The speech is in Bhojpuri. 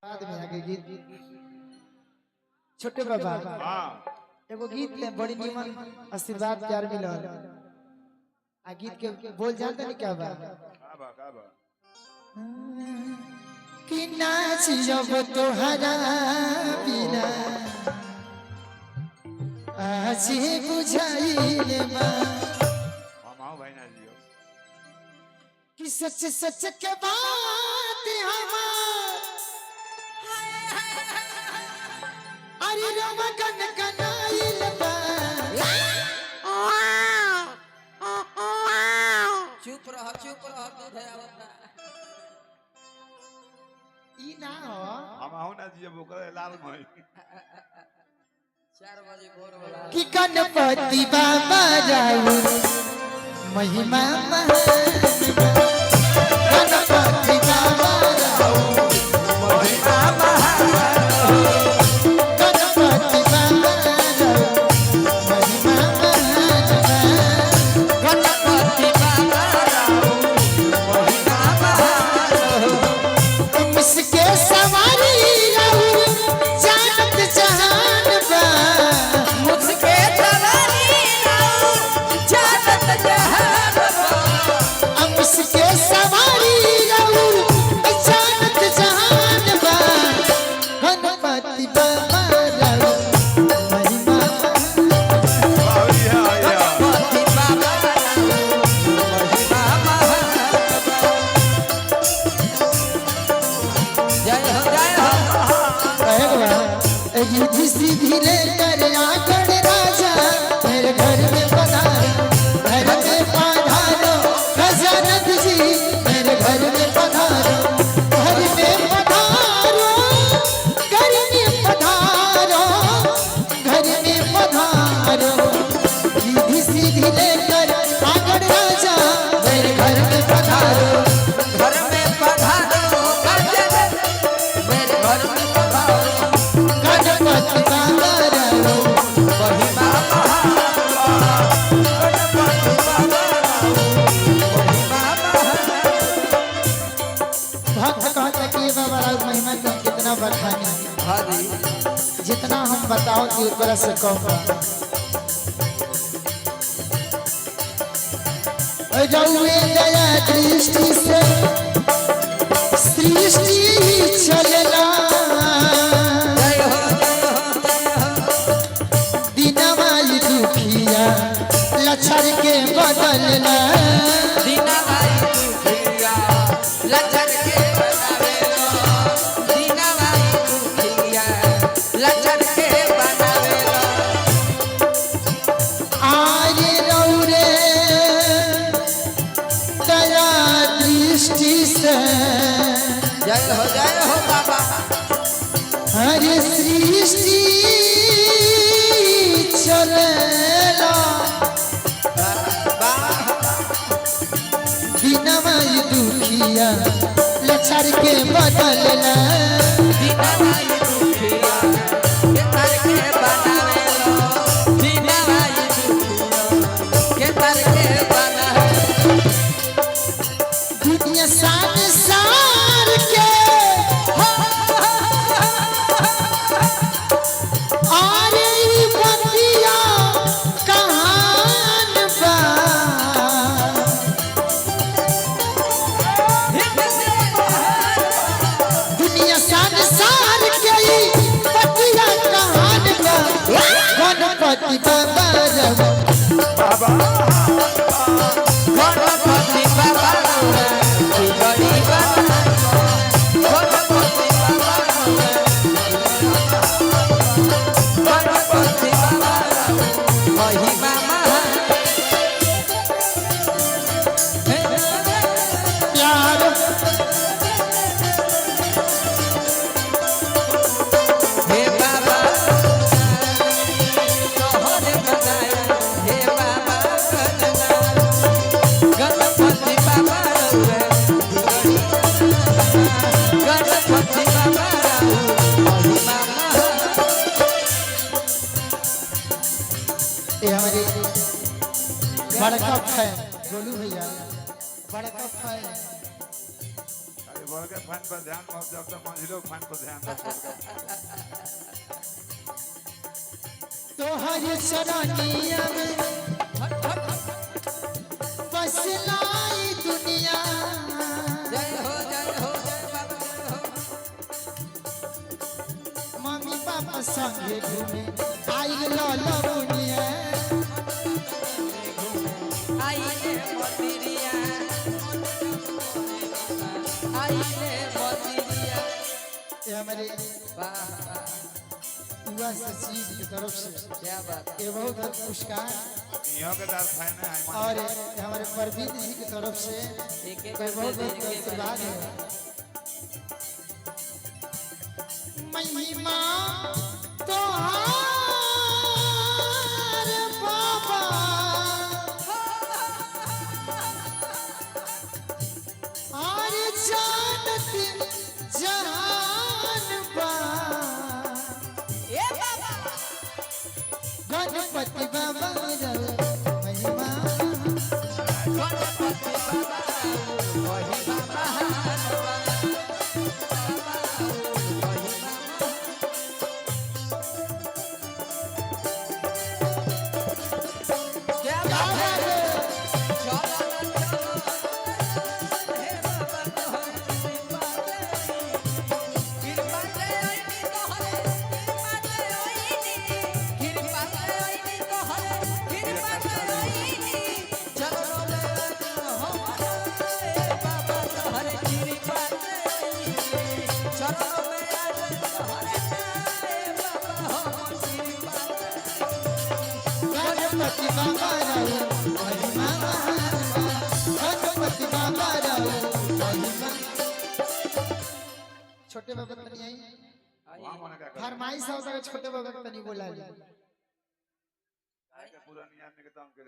बाद में आगे गीत छोटे बाबा एगो गीत में बड़ी निमन आशीर्वाद प्यार मिलल आ गीत के बोल जानते नहीं क्या बा कि नाच जब तोहरा बिना आज बुझाइले बा कि सच सच के बात हमार अरे रवा कन कनाइल बा चुप रह दूध है आवता ई ना हो हम आहो ना जी अब ओकरे लाल भई 4 बजे भोर वाला कि गणपति बाबा राउ महिमा महान गणपति बाबा राउ महिमा महान गणपति बाबा राउ महिमा महान गणपति बाबा राव महिमा महान मुझके सवारी राउ जानत जहान बा मुझके सवारी राव जानत जहान अब मुझके सवारी राउ जानत जहान बा गणपति बाबा राउ महिमा गणपति बाबा राव महिमा महान जय हो युद्धि सीधी लेकर आकर राजा मेरे घर में पधारो गजानन जी मेरे घर में पधारो घर में पधारो घर में पधारो घर में पधारो युद्धि सीधी लेकर आकर राजा मेरे घर में पधारो घर में पधारो गजानन मेरे घर में पधारो गणपति बाबा राउ महिमा महान गणपति बाबा राव महिमा महान भक्त कहता कि बाबा राव महिमा का कितना बखानी हरि जितना हम बताओ कि ऊपर से कम बा रउए दया दृष्टि से सृष्टि चलला जय हो दीनवाई दुखिया लक्षर के बदलला दीना भाई दुखिया लचर के बनावे लो दीना भाई दुखिया लचर के बनावे लो आरे रउरे दया दृष्टि से जय हो बाबा हरे सृष्टि चलेला दीनवाई दुखिया लक्षर के बदलला दीना भाई दुखिया लचर के बनावे लो दीना भाई दुखिया लचर के बनावे दुनिया संसार के आरे ई बतिया कहान बा दुनिया संसार के ई बतिया कहान बा गणपति बाबा राव गणपति बाबा राव बड़ी बाबा गणपति बाबा राव गणपति बाबा राव महिमा महान प्यार हे बाबा तोहरे बनाया हे बाबा गणपति बाबा राव गणपति बाबा राव महिमा महान ये हमारे बड़का फैन गोलू भैया बड़का फैन बड़ के फैन पर ध्यान मत जब तक मंझिलो फैन पर ध्यान दे तो हर शरणिया में बसलाई दुनिया जय हो जय हो जय बाबा जय हो मम्मी पापा संगे घूमे आई ललमुनिया आइले मोतिरिया आइले मोतिरिया ये हमारे वाह वाह युवा सचिव की तरफ से क्या बात ये बहुत पुरस्कार यहाँ के दार फैन है और ये हमारे परवीन जी की तरफ से एक एक कोई बहुत बहुत आशीर्वाद है महिमा तो बाबा और जानत जान बा ए बाबा गणपति बाबा रहो महिमा गणपति बाबा वही बाबा क्या बात है चलो हे बाबा कृपा दे ओइनी तोहरे कृपा दे ओइनी तोहरे कृपा दे ओइनी चलो ले हो ए बाबा तोहरे कृपा दे ओइनी चलो में आज तोहरे ए बाबा हो कृपा गणपति बाबा रहो महिमा गणपति बाबा रहो महिमा छोटे बाबा तनी आई वहाँ मने क्या कर फरमाइश हो छोटे बाबा तनी बोला पूरा नियम के तंग